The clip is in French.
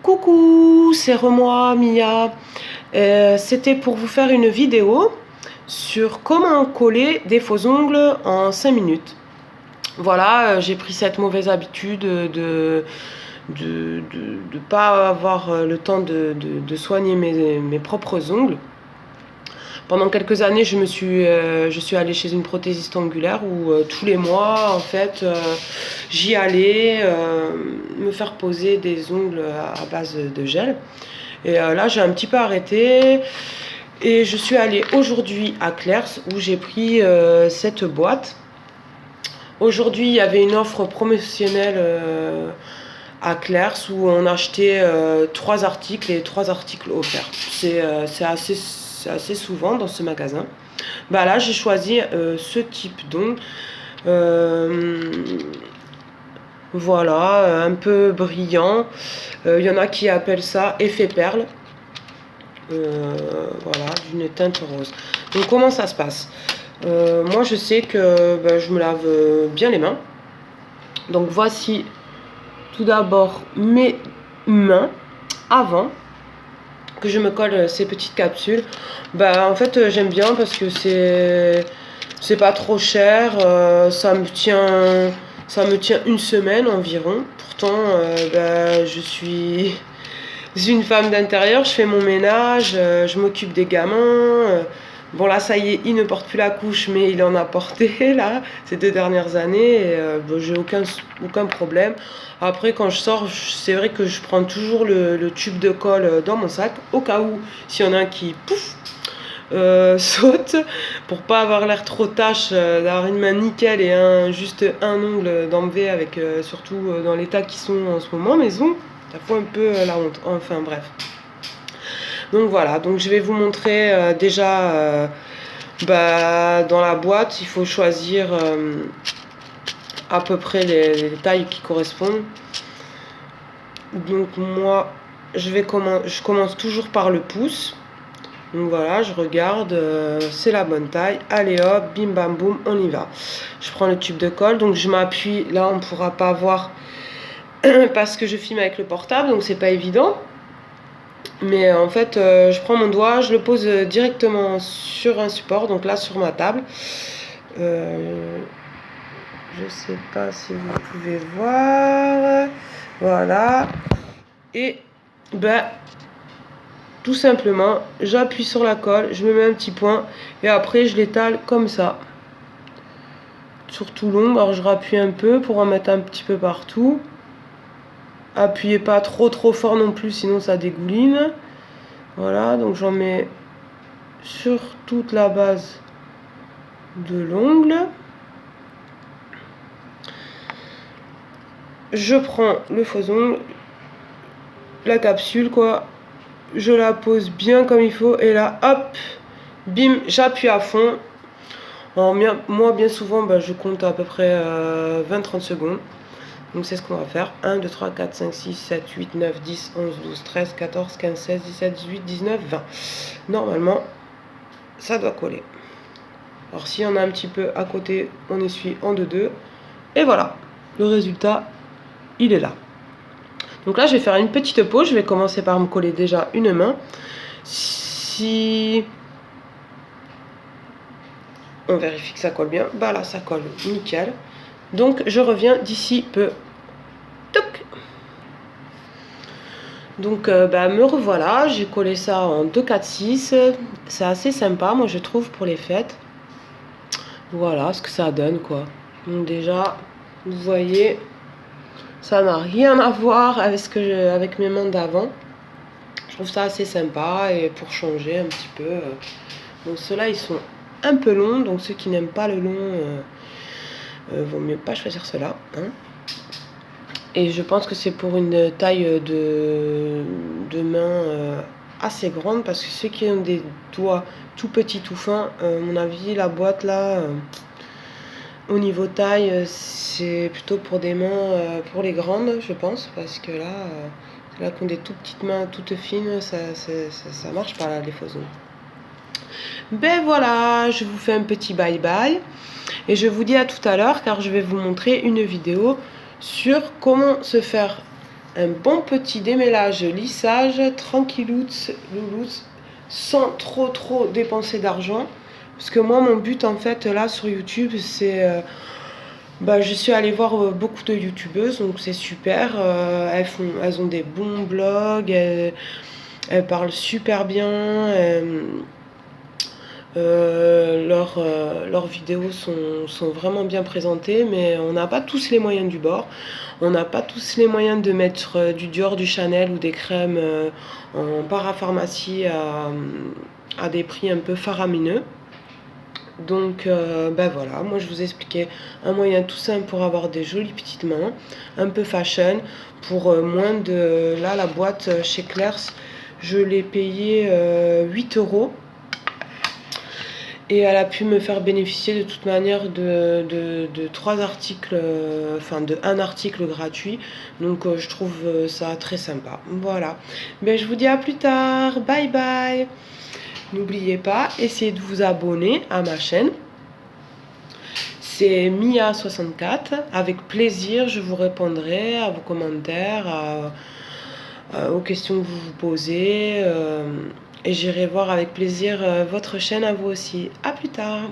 Coucou, c'est Remoi, Mia. C'était pour vous faire une vidéo sur comment coller des faux ongles en 5 minutes. Voilà, j'ai pris cette mauvaise habitude de pas avoir le temps de soigner mes propres ongles. Pendant quelques années, je suis allée chez une prothésiste ongulaire où tous les mois, en fait, j'y allais me faire poser des ongles à base de gel. Et là, j'ai un petit peu arrêté. Et je suis allée aujourd'hui à Claire's où j'ai pris cette boîte. Aujourd'hui, il y avait une offre promotionnelle à Claire's où on achetait 3 articles et 3 articles offerts. C'est assez souvent dans ce magasin. Bah là, j'ai choisi ce type d'ongle. Voilà, un peu brillant. Il y en a qui appellent ça effet perle. Voilà, d'une teinte rose. Donc comment ça se passe? Moi je sais que je me lave bien les mains. Donc voici tout d'abord mes mains avant que je me colle ces petites capsules. En fait j'aime bien parce que c'est pas trop cher, ça me tient une semaine environ. Pourtant je suis une femme d'intérieur, je fais mon ménage, je m'occupe des gamins. Bon là ça y est, il ne porte plus la couche, mais il en a porté là ces 2 dernières années et j'ai aucun problème. Après quand je sors, c'est vrai que je prends toujours le tube de colle dans mon sac au cas où s'il y en a un qui pouf saute, pour pas avoir l'air trop tâche, d'avoir une main nickel et juste un ongle d'enlever avec surtout dans l'état qui sont en ce moment mes ongles. Ça fout un peu la honte, enfin bref. Donc voilà, donc je vais vous montrer déjà dans la boîte, il faut choisir à peu près les tailles qui correspondent. Donc moi, je commence toujours par le pouce. Donc voilà, je regarde, c'est la bonne taille. Allez hop, bim bam boum, on y va. Je prends le tube de colle, donc je m'appuie, là on ne pourra pas voir parce que je filme avec le portable, donc c'est pas évident. Mais en fait, je prends mon doigt, je le pose directement sur un support, donc là sur ma table. Je sais pas si vous pouvez voir. Voilà. Et tout simplement, j'appuie sur la colle, je me mets un petit point et après je l'étale comme ça. Sur tout long, alors je rappuie un peu pour en mettre un petit peu partout. Appuyez pas trop fort non plus, sinon ça dégouline. Voilà, donc j'en mets sur toute la base de l'ongle. Je prends le faux ongle, la capsule quoi, je la pose bien comme il faut et là hop, bim, j'appuie à fond. Alors, moi bien souvent je compte à peu près 20-30 secondes. Donc c'est ce qu'on va faire. 1, 2, 3, 4, 5, 6, 7, 8, 9, 10, 11, 12, 13, 14, 15, 16, 17, 18, 19, 20. Normalement, ça doit coller. Alors s'il y en a un petit peu à côté, on essuie en 2-2. Et voilà, le résultat, il est là. Donc là, je vais faire une petite pause. Je vais commencer par me coller déjà une main. Si on vérifie que ça colle bien, là ça colle nickel. Donc je reviens d'ici peu. Toc. Donc me revoilà, j'ai collé ça en 2, 4, 6. C'est assez sympa moi je trouve pour les fêtes. Voilà ce que ça donne quoi. Donc déjà vous voyez, ça n'a rien à voir avec mes mains d'avant. Je trouve ça assez sympa et pour changer un petit peu. Donc ceux-là ils sont un peu longs, donc ceux qui n'aiment pas le long vaut mieux pas choisir cela, hein. Et je pense que c'est pour une taille de main assez grande, parce que ceux qui ont des doigts tout petits, tout fins, à mon avis la boîte là au niveau taille c'est plutôt pour des mains pour les grandes je pense, parce que là qui ont des tout petites mains toutes fines, ça marche pas là les faux ongles. Voilà, je vous fais un petit bye bye et je vous dis à tout à l'heure, car je vais vous montrer une vidéo sur comment se faire un bon petit démêlage lissage, tranquillouts, loulouts, sans trop dépenser d'argent. Parce que moi, mon but, en fait, là, sur YouTube, c'est... je suis allée voir beaucoup de youtubeuses, donc c'est super. Elles ont des bons blogs, elles parlent super bien. Leurs vidéos sont vraiment bien présentées, mais on n'a pas tous les moyens du bord. On n'a pas tous les moyens de mettre du Dior, du Chanel ou des crèmes en parapharmacie à des prix un peu faramineux. Donc voilà, moi je vous expliquais un moyen tout simple pour avoir des jolies petites mains, un peu fashion, pour moins de... Là, la boîte chez Claire's, je l'ai payée 8 euros. Et elle a pu me faire bénéficier de toute manière de 3 articles, de un article gratuit. Donc je trouve ça très sympa. Voilà. Je vous dis à plus tard. Bye bye. N'oubliez pas, essayez de vous abonner à ma chaîne. C'est Mia64. Avec plaisir, je vous répondrai à vos commentaires, aux questions que vous vous posez. Et j'irai voir avec plaisir votre chaîne à vous aussi. À plus tard.